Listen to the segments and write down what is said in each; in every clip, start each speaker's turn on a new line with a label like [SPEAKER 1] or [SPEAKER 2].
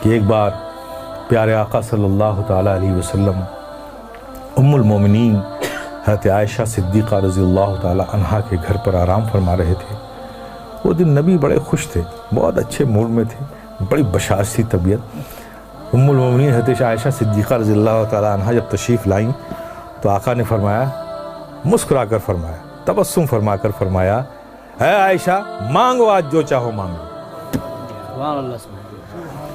[SPEAKER 1] کہ ایک بار پیارے آقا صلی اللہ تعالیٰ علیہ وسلم ام المومنین حضرت عائشہ صدیقہ رضی اللہ تعالیٰ عنہا کے گھر پر آرام فرما رہے تھے۔ وہ دن نبی بڑے خوش تھے، بہت اچھے موڈ میں تھے، بڑی بشاشتی طبیعت۔ ام المومنین حضرت عائشہ صدیقہ رضی اللہ تعالیٰ عنہا جب تشریف لائیں تو آقا نے فرمایا، مسکرا کر فرمایا، تبسم فرما کر فرمایا، اے عائشہ مانگو آج جو چاہو مانگو۔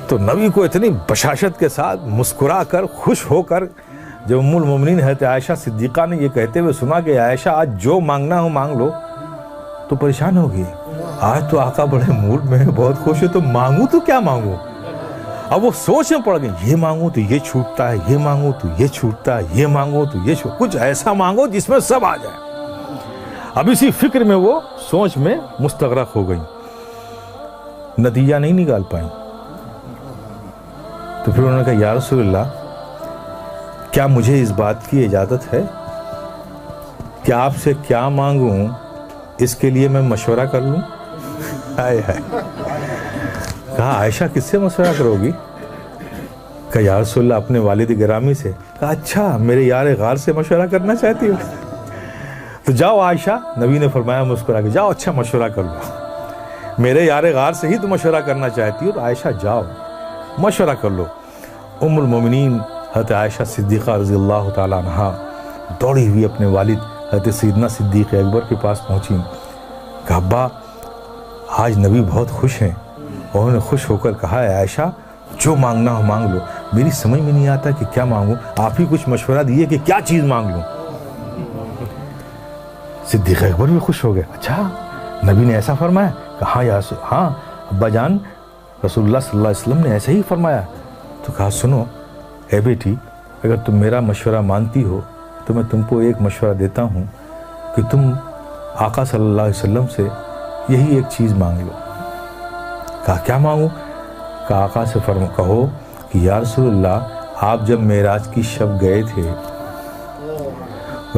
[SPEAKER 1] تو نبی کو اتنی بشاشت کے ساتھ مسکرا کر خوش ہو کر جب ام المومنین حضرت عائشہ صدیقہ نے یہ کہتے ہوئے سنا کہ عائشہ آج جو مانگنا ہو مانگ لو، تو پریشان ہو گئی۔ آج تو آقا بڑے موڈ میں بہت خوش ہے، تو مانگوں تو کیا مانگوں؟ اب وہ سوچ میں پڑ گئی، یہ مانگوں تو یہ چھوٹتا ہے، یہ مانگوں تو یہ چھوٹتا ہے، یہ مانگوں تو یہ کچھ ایسا مانگو جس میں سب آ جائے۔ اب اسی فکر میں وہ سوچ میں مستغرق ہو گئی، نتیجہ نہیں نکال پائیں۔ تو پھر انہوں نے کہا، یا رسول اللہ کیا مجھے اس بات کی اجازت ہے کہ آپ سے کیا مانگوں اس کے لیے میں مشورہ کر لوں؟ ہائے ہائے، کہا عائشہ کس سے مشورہ کرو گی؟ کہا یا رسول اللہ اپنے والد گرامی سے۔ کہا اچھا، میرے یار غار سے مشورہ کرنا چاہتی ہو؟ تو جاؤ عائشہ، نبی نے فرمایا مسکرا کے، جاؤ اچھا مشورہ کر لو، میرے یار غار سے ہی تو مشورہ کرنا چاہتی ہو، تو عائشہ جاؤ مشورہ کر لو۔ ام المومنین حضرت عائشہ صدیقہ رضی اللہ تعالیٰ عنہا دوڑی ہوئی اپنے والد حضرت سیدنا صدیق اکبر کے پاس پہنچی۔ کہا ابا آج نبی بہت خوش ہیں، انہوں نے خوش ہو کر کہا ہے عائشہ جو مانگنا ہو مانگ لو، میری سمجھ میں نہیں آتا کہ کیا مانگوں، آپ ہی کچھ مشورہ دیے کہ کیا چیز مانگ لوں۔ صدیق اکبر بھی خوش ہو گئے، اچھا نبی نے ایسا فرمایا؟ کہا ہاں ابا جان، رسول اللہ صلی اللہ علیہ وسلم نے ایسے ہی فرمایا۔ تو کہا سنو اے بیٹی، اگر تم میرا مشورہ مانتی ہو تو میں تم کو ایک مشورہ دیتا ہوں کہ تم آقا صلی اللہ علیہ وسلم سے یہی ایک چیز مانگ لو۔ کہا کیا مانگوں؟ کہا آقا سے کہو کہ یا رسول اللہ آپ جب معراج کی شب گئے تھے،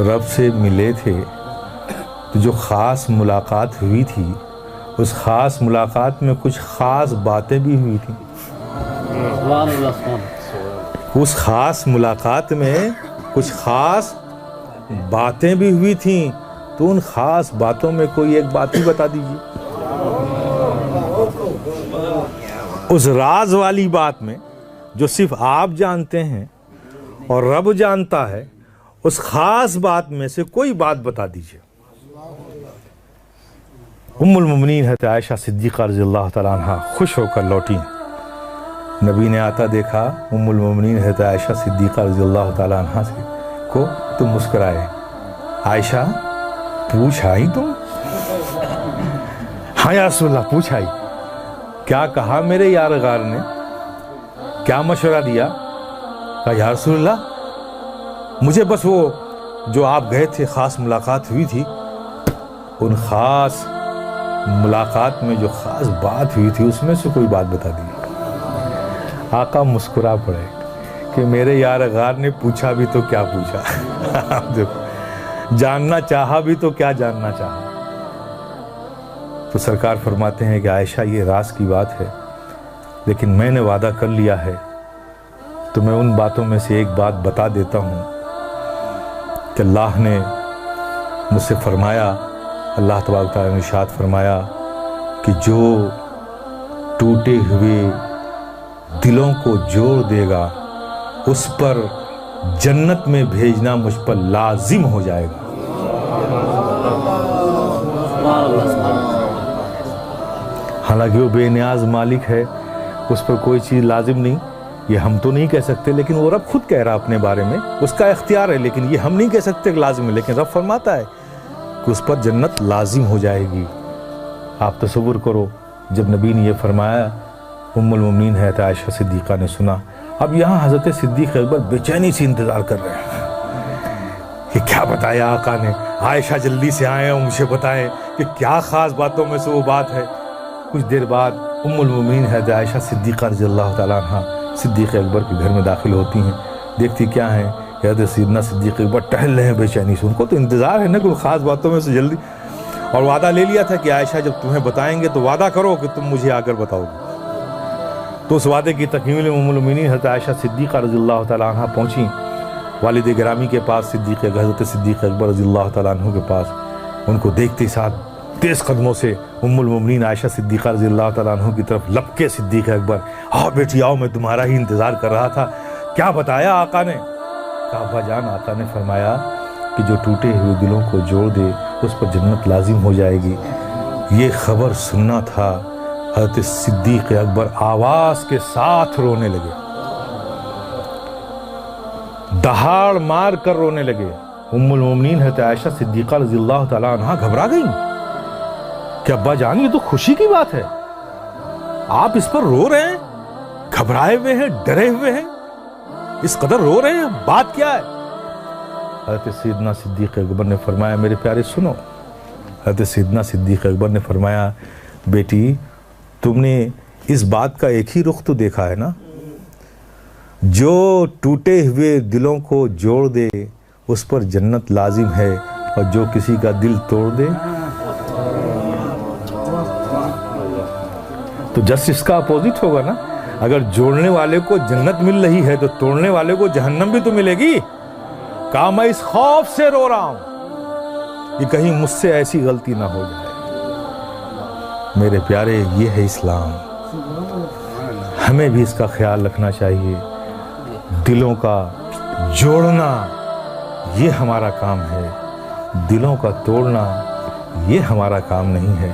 [SPEAKER 1] رب سے ملے تھے، تو جو خاص ملاقات ہوئی تھی اس خاص ملاقات میں کچھ خاص باتیں بھی ہوئی تھیں۔ اس خاص ملاقات میں کچھ خاص باتیں بھی ہوئی تھیں، تو ان خاص باتوں میں کوئی ایک بات ہی بتا دیجیے۔ اس راز والی بات میں جو صرف آپ جانتے ہیں اور رب جانتا ہے، اس خاص بات میں سے کوئی بات بتا دیجیے۔ ام المومنین حضرت عائشہ صدیقہ رضی اللہ تعالیٰ عنہ خوش ہو کر لوٹی۔ نبی نے آتا دیکھا ام المومنین حضرت عائشہ صدیقہ رضی اللہ تعالیٰ عنہ سے کو تو مسکرائے، عائشہ پوچھ آئی تم؟ ہاں یا رسول اللہ پوچھ آئی۔ کیا کہا میرے یار غار نے؟ کیا مشورہ دیا؟ کہا یا رسول اللہ مجھے بس وہ جو آپ گئے تھے خاص ملاقات ہوئی تھی، ان خاص ملاقات میں جو خاص بات ہوئی تھی اس میں سے کوئی بات بتا دی۔ آقا مسکرا پڑے کہ میرے یار غار نے پوچھا بھی تو کیا پوچھا، دیکھو جاننا چاہا بھی تو کیا جاننا چاہا۔ تو سرکار فرماتے ہیں کہ عائشہ یہ راز کی بات ہے، لیکن میں نے وعدہ کر لیا ہے تو میں ان باتوں میں سے ایک بات بتا دیتا ہوں کہ اللہ نے مجھ سے فرمایا، اللہ تبارک تعالیٰ نے ارشاد فرمایا کہ جو ٹوٹے ہوئے دلوں کو جوڑ دے گا اس پر جنت میں بھیجنا مجھ پر لازم ہو جائے گا۔ حالانکہ وہ بے نیاز مالک ہے، اس پر کوئی چیز لازم نہیں، یہ ہم تو نہیں کہہ سکتے، لیکن وہ رب خود کہہ رہا اپنے بارے میں، اس کا اختیار ہے، لیکن یہ ہم نہیں کہہ سکتے کہ لازم ہے، لیکن رب فرماتا ہے کہ اس پر جنت لازم ہو جائے گی۔ آپ تصور کرو جب نبی نے یہ فرمایا، ام المومنین حضرت عائشہ صدیقہ نے سنا۔ اب یہاں حضرت صدیق اکبر بے چینی سے انتظار کر رہے ہیں کہ کیا بتایا آقا نے، عائشہ جلدی سے آئیں اور مجھے بتائیں کہ کیا خاص باتوں میں سے وہ بات ہے۔ کچھ دیر بعد ام المومنین حضرت عائشہ صدیقہ رضی اللہ تعالیٰ عنہ صدیق اکبر کے گھر میں داخل ہوتی ہیں، دیکھتی کیا ہیں، حضرت سیدنا صدیق اکبر ٹہل رہے ہیں بے چینی سے، ان کو تو انتظار ہے نا کوئی خاص باتوں میں سے جلدی، اور وعدہ لے لیا تھا کہ عائشہ جب تمہیں بتائیں گے تو وعدہ کرو کہ تم مجھے آ کر بتاؤ گے۔ تو اس وعدے کی تکمیل ام المؤمنین حضرت عائشہ صدیقہ رضی اللہ تعالیٰ عنہ پہنچیں والد گرامی کے پاس، حضرت صدیق اکبر رضی اللہ تعالیٰ عنہ کے پاس. ان کو دیکھتے ساتھ تیز قدموں سے ام المؤمنین عائشہ صدیقہ رضی اللہ تعالیٰ عنہ کی طرف لپکے صدیق اکبر. آؤ بیٹی آؤ، میں تمہارا ہی انتظار کر رہا تھا. کیا بتایا آقا نے؟ کہا ابا جان، آقا نے فرمایا کہ جو ٹوٹے ہوئے دلوں کو جوڑ دے اس پر جنت لازم ہو جائے گی. یہ خبر سننا تھا. حضرت صدیق اکبر آواز کے ساتھ رونے لگے، دہاڑ مار کر رونے لگے. ام المؤمنین حضرت عائشہ صدیقہ رضی اللہ تعالیٰ عنہ گھبرا گئیں کہ ابا جان، یہ تو خوشی کی بات ہے، آپ اس پر رو رہے ہیں، گھبرائے ہوئے ہیں، ڈرے ہوئے ہیں، اس قدر رو رہے ہیں، بات کیا ہے؟ حضرت سیدنا صدیق اکبر نے فرمایا میرے پیارے سنو. حضرت سیدنا صدیق اکبر نے فرمایا بیٹی تم نے اس بات کا ایک ہی رخ تو دیکھا ہے نا، جو ٹوٹے ہوئے دلوں کو جوڑ دے اس پر جنت لازم ہے، اور جو کسی کا دل توڑ دے تو جس اس کا اپوزٹ ہوگا نا. اگر جوڑنے والے کو جنت مل رہی ہے تو توڑنے والے کو جہنم بھی تو ملے گی. کہا میں اس خوف سے رو رہا ہوں کہ کہیں مجھ سے ایسی غلطی نہ ہو جائے. میرے پیارے، یہ ہے اسلام. ہمیں بھی اس کا خیال رکھنا چاہیے. دلوں کا جوڑنا یہ ہمارا کام ہے، دلوں کا توڑنا یہ ہمارا کام نہیں ہے.